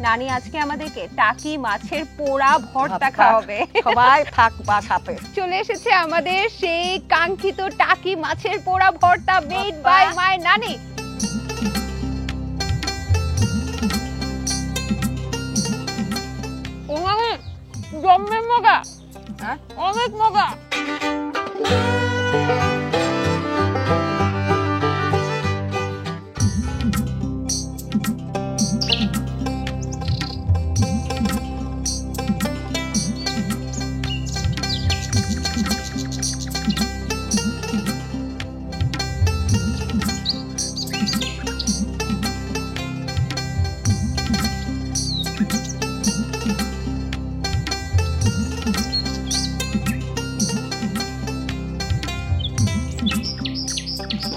নানি আজকে আমাদেরকে টাকি মাছের পোড়া ভর্তা খাওয়াবে। সবাই থাকবা সাথে। চলে এসেছে আমাদের সেই কাঙ্ক্ষিত টাকি মাছের পোড়া ভর্তা মেড বাই মাই নানি। জম্মের মগা, অনেক মগা।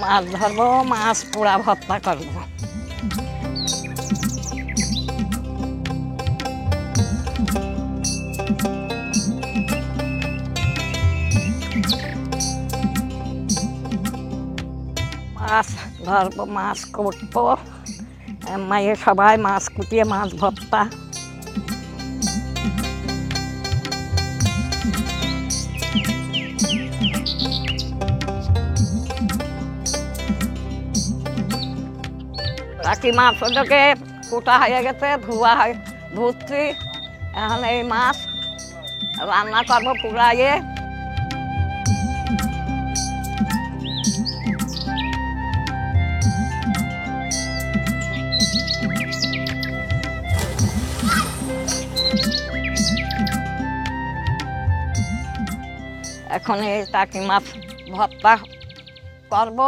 মাছ ধরবো, মাছ পোড়া ভর্তা করবো। মাছ ধরবো, মাছ কুটবো, মায়ের সবাই মাছ কুটিয়ে মাছ ভর্তা। টাকি মাছ ওটাকে কুটা হয়ে গেছে, ধোয়া হয়, ধুচ্ছি। এখন এই মাছ রান্না করবো পুরাইয়ে। এখন এই টাকি মাছ ভর্তা করবো,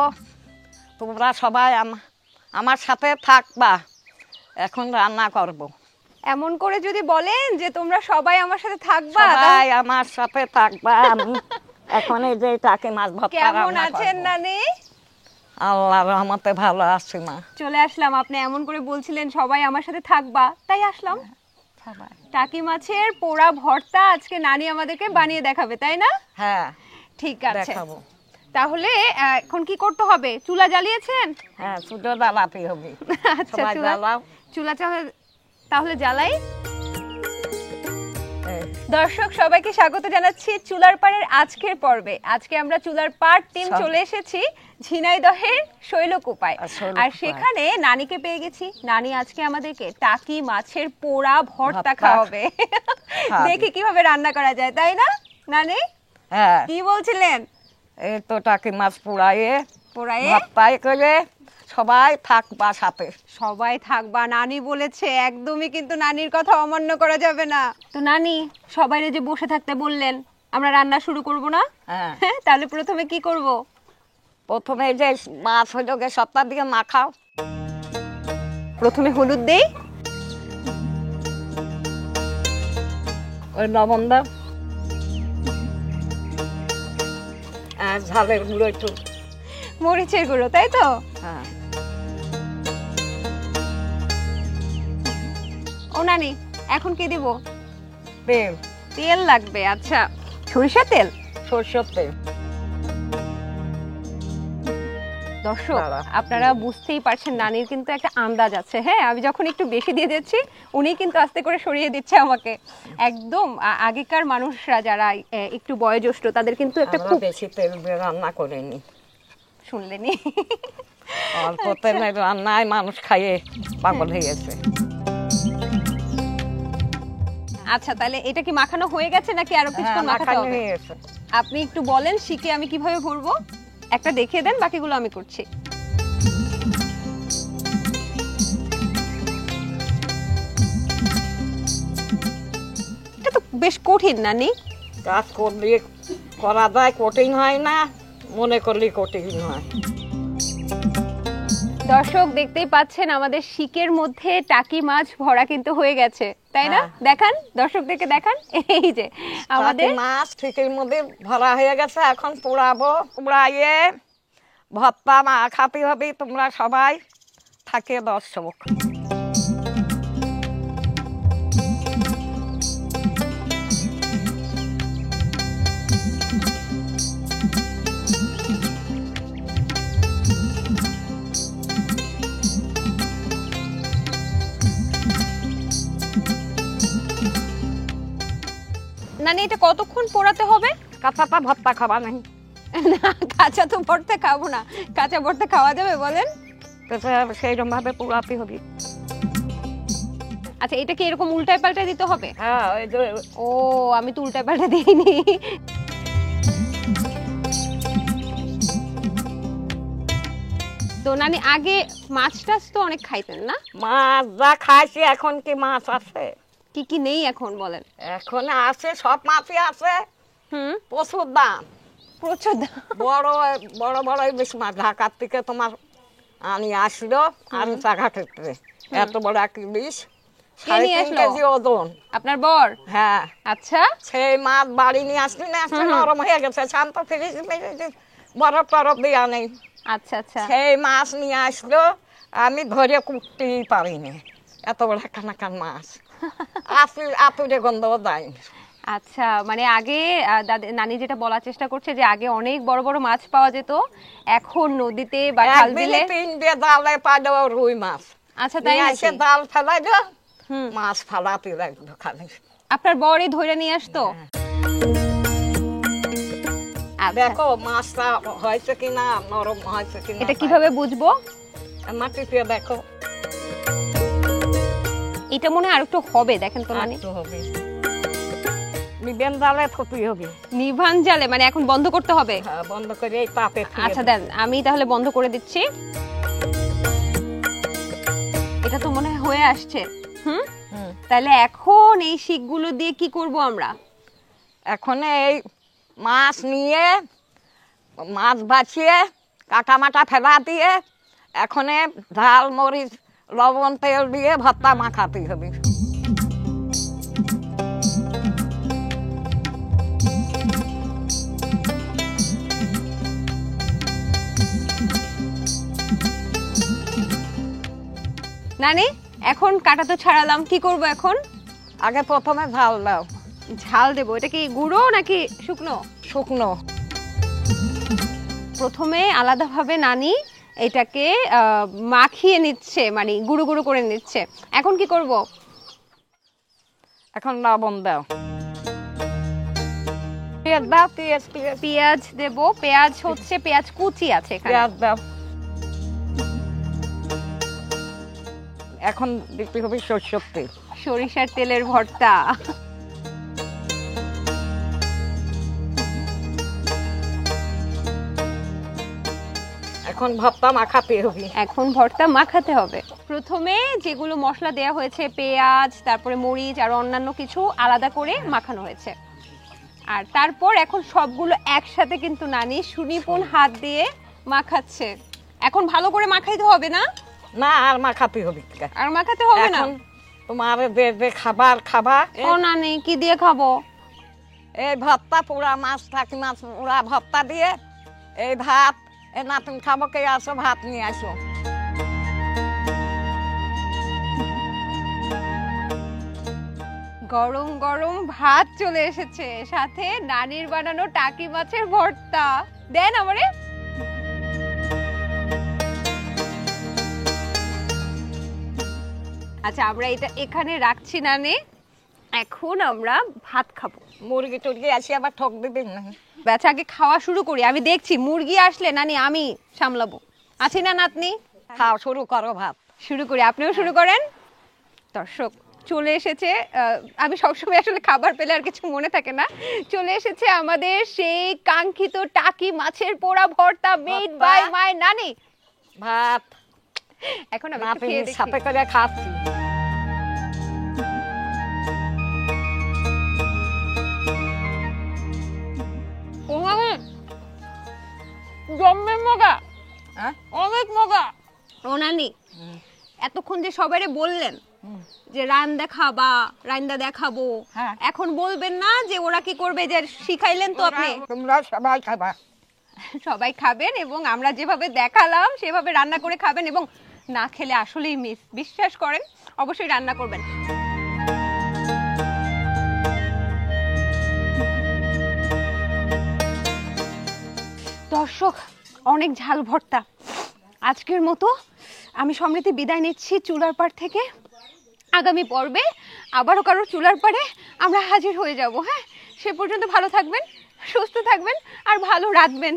তোমরা সবাই আমার সাথে থাকবা। এখন রান্না করব। এমন করে যদি বলেন যে তোমরা সবাই আমার সাথে থাকবা, সবাই আমার সাথে থাকবা। আমি এখন এই যে টাকি মাছ ভর্তা। কেমন আছেন নানি? আল্লাহর রহমতে ভালো আছি মা। চলে আসলাম, আপনি এমন করে বলছিলেন সবাই আমার সাথে থাকবা, তাই আসলাম। টাকি মাছের পোড়া ভর্তা আজকে নানি আমাদেরকে বানিয়ে দেখাবে, তাই না? হ্যাঁ ঠিক আছে, দেখাবো। তাহলে এখন কি করতে হবে? চুলা জ্বালিয়েছেন? হ্যাঁ, চুলা জ্বালাতে হবে। আচ্ছা, চুলা তাহলে জ্বালাই। দর্শক সবাইকে স্বাগত জানাচ্ছি চুলার পাড়ের আজকের পর্বে। আজকে আমরা চুলার পাড় টিম চলে এসেছি ঝিনাইদহের শৈলকুপায়, আর সেখানে নানিকে পেয়ে গেছি। নানি আজকে আমাদেরকে টাকি মাছের পোড়া ভর্তা খাওয়াবে। দেখি কিভাবে রান্না করা যায়, তাই না নানি? হ্যাঁ, কি বলছিলেন? এই তো টাকি মাছ পোড়াইয়ে ভর্তাই করে সবাই থাকবা সাথে। সবাই থাকবা নানি বলেছে, একদমই কিন্তু নানির কথা অমান্য করা যাবে না। তো নানি সবাইরে যে বসে থাকতে বললেন, আমরা রান্না শুরু করব না? হ্যাঁ, তাহলে প্রথমে কি করব? প্রথমে যে মাছ হইলে সপ্তাহ দিয়ে মাখাও। প্রথমে হলুদ দেই, ওই লবণ দাও, আর ঝালের গুঁড়ো একটু, মরিচের গুঁড়ো, তাই তো? হ্যাঁ। ও নানি এখন কি দিব? তেল। তেল লাগবে, আচ্ছা। সরিষার তেল? সরষের তেল। দর্শক আপনারা বুঝতেই পারছেন নানির কিন্তু একটা আন্দাজ আছে। হ্যাঁ, আমি যখন একটু বেশি দিয়ে দিচ্ছি উনি কিন্তু আস্তে করে সরিয়ে দিচ্ছে আমাকে। একদম আগেকার মানুষরা যারা একটু বয়োজ্যেষ্ঠ তাদের কিন্তু একটা খুব বেশি তেল দিয়ে রান্না করেনি, শুনলেনি? অল্প তেলে রান্নায় মানুষ খাইয়ে পাগল হয়ে গেছে। আচ্ছা, তাহলে এটা কি মাখানো হয়ে গেছে নাকি আরো কিছুক্ষণ মাখাতে হবে? আপনি একটু বলেন শিখে আমি কিভাবে ভরবো, একটা দেখিয়ে দেন, বাকিগুলো আমি করছি। এটা তো বেশ কঠিন নানি। কাজ করলে করা যায়, কঠিন হয় না, মনে করলে কঠিন হয়। দর্শক দেখতেই পাচ্ছেন আমাদের শিকের মধ্যে টাকি মাছ ভরা কিন্তু হয়ে গেছে, তাই না? দেখান, দর্শকদেরকে দেখান। এই যে আমাদের মাছ শিকের মধ্যে ভরা হয়ে গেছে। এখন পোড়াবো, পোড়াইয়ে ভর্তা মাখাতে হবে। তোমরা সবাই থাকে দর্শক। এটা কতক্ষণ পোড়াতে হবে? কাঁচাটা ভর্তা খাবা নাই? না, কাঁচা তো ভর্তা খাবো না। কাঁচা ভর্তা খাওয়া যাবে বলেন? তো সেইরকম ভাবে পোড়াতে হবে। আচ্ছা, এটা কি এরকম উল্টায় পাল্টায় দিতে হবে? হ্যাঁ, ওই যে ও, আমি তো উল্টায় পাল্টা দিইনি। তো নানি আগে মাছ টাছ তো অনেক খাইতেন না? মাছ যা খাইছি, এখন কি মাছ আছে? কি কি নেই এখন বলেন? এখন আছে, সব মাছই আছে, প্রচুর দাম। প্রচুর দাম। বড় বড় বড় ইলিশ মাছ ঢাকার থেকে তোমার আনি আসলো আমি চাঘা ক্ষেত্রে, এত বড় এক ইলিশ, 3.5 কেজি ওজন। আপনার বর? হ্যাঁ। আচ্ছা, সেই মাছ বাড়ি নিয়ে আসলি না, নরম হয়ে গেছে, শান্ত ফ্রিজ বরফ টরফ দেওয়া নেই। আচ্ছা আচ্ছা। সেই মাছ নিয়ে আসলো, আমি ধরে কুটতেই পারিনি, এত বড় খানাখান মাছ। আতুরে গন্ধ যায়। আচ্ছা, মানে আগে নানি যেটা বলার চেষ্টা করছে যে আগে অনেক বড় বড় মাছ পাওয়া যেত, এখন নদীতে বা খাল বিলে 3 দিয়ে জালে পাইলো রুই মাছ। আচ্ছা, তাই এসে নাকি? জাল ফেলাই দো, মাছ ফালাতে লাগলো খালি। আপনার বরই ধরে নিয়ে আসতো? আচ্ছা, দেখো মাছটা হয়েছে কিনা, নরম হয়েছে কিনা। এটা কিভাবে বুঝবো? মাটিতে দেখো। এটা মনে হয় আরেকটু হবে, দেখেন তো নানি। একটু হবে, নিবেন জালে ক্ষতি হবে। নিভান জালে মানে এখন বন্ধ করতে হবে? হ্যাঁ, বন্ধ করে এই তাপে। আচ্ছা দেন, আমি তাহলে বন্ধ করে দিচ্ছি। এটা তো মনে হয় হয়ে আসছে। তাহলে এখন এই শিকগুলো দিয়ে কি করব আমরা? এখন এই মাছ নিয়ে, মাছ বাছিয়ে কাটা মাটা ফেলা দিয়ে, এখন ঝাল মরিচ লবণ তেল দিয়ে ভর্তা মাখাতে হবে। নানি এখন কাটা তো ছাড়ালাম, কি করব এখন? আগে প্রথমে ঝাল দাও। ঝাল দেবো? এটা কি গুঁড়ো নাকি শুকনো? শুকনো। প্রথমে আলাদাভাবে নানি এটাকে মাখিয়ে নিচ্ছে, মানে গুঁড়ো গুঁড়ো করে নিচ্ছে। এখন কি করব? এখন লবণ দাও, পেঁয়াজ দাও, পেঁয়াজ দেব। পেঁয়াজ হচ্ছে পেঁয়াজ কুচি আছে এখানে। পেঁয়াজ দাও। এখন দিতে হবে সরষের তেল। সরিষার তেলের ভর্তা। এখন ভর্তা মাখাতে হবে। এখন ভর্তা মাখাতে হবে। প্রথমে যেগুলো মশলা দেয়া হয়েছে, পেঁয়াজ, তারপরে মরিচ আর অন্যান্য কিছু আলাদা করে মাখানো হয়েছে, আর তারপর এখন সবগুলো একসাথে কিন্তু নানি সুনিপুণ হাত দিয়ে মাখাচ্ছে। এখন ভালো করে মাখাইতে হবে না? না, আর মাখাতে হবে। আর মাখাতে হবে না? তোমার যে খাবার খাবা। ও নানি, কি দিয়ে খাবো? এই ভর্তা, পোড়া মাছ, টাকি মাছ পোড়া ভর্তা দিয়ে এই ভাত। না তুমি খাবো, কে আসো, ভাত নিয়ে আসো। গরম গরম ভাত চলে এসেছে, সাথে নানির বানানো টাকি মাছের ভর্তা। দেন আমারে। আচ্ছা, আমরা এটা এখানে রাখছি নানি। এখন আমরা ভাত খাবো। মুরগি টুরগি আসি আবার ঠক দিবেন না। আচ্ছা, আগে খাওয়া শুরু করি। আমি দেখছি, মুরগি আসলে নানি আমি সামলাবো। আছি না নাতনি? খাও, শুরু করো ভাত। শুরু করি, আপনিও শুরু করেন। দর্শক চলে এসেছে, আমি সবসময় আসলে খাবার পেলে আর কিছু মনে থাকে না। চলে এসেছে আমাদের সেই কাঙ্ক্ষিত টাকি মাছের পোড়া ভর্তা, মেড বাই মাই নানি। ভাত এখন আমি একটু খেয়ে দেখি। সাথে করে খাচ্ছি। জম্মের মগা, হ্যাঁ, অনেক মগা। ও নানি, এতক্ষণ যে সবাইরে বললেন যে রান্দা খাবা, রান্দা দেখাবো, এখন বলবেন না যে ওরা কি করবে? যে শিখাইলেন তো আপনি, তোমরা সবাই খাবা। সবাই খাবেন এবং আমরা যেভাবে দেখালাম সেভাবে রান্না করে খাবেন, এবং না খেলে আসলেই মিস, বিশ্বাস করেন, অবশ্যই রান্না করবেন। দর্শক, অনেক ঝাল ভর্তা। আজকের মতো আমি সমৃদ্ধি বিদায় নিচ্ছি চুলার পাড় থেকে। আগামী পর্বে আবারও কারো চুলার পাড়ে আমরা হাজির হয়ে যাব। হ্যাঁ, সে পর্যন্ত ভালো থাকবেন, সুস্থ থাকবেন আর ভালো রাঁধবেন।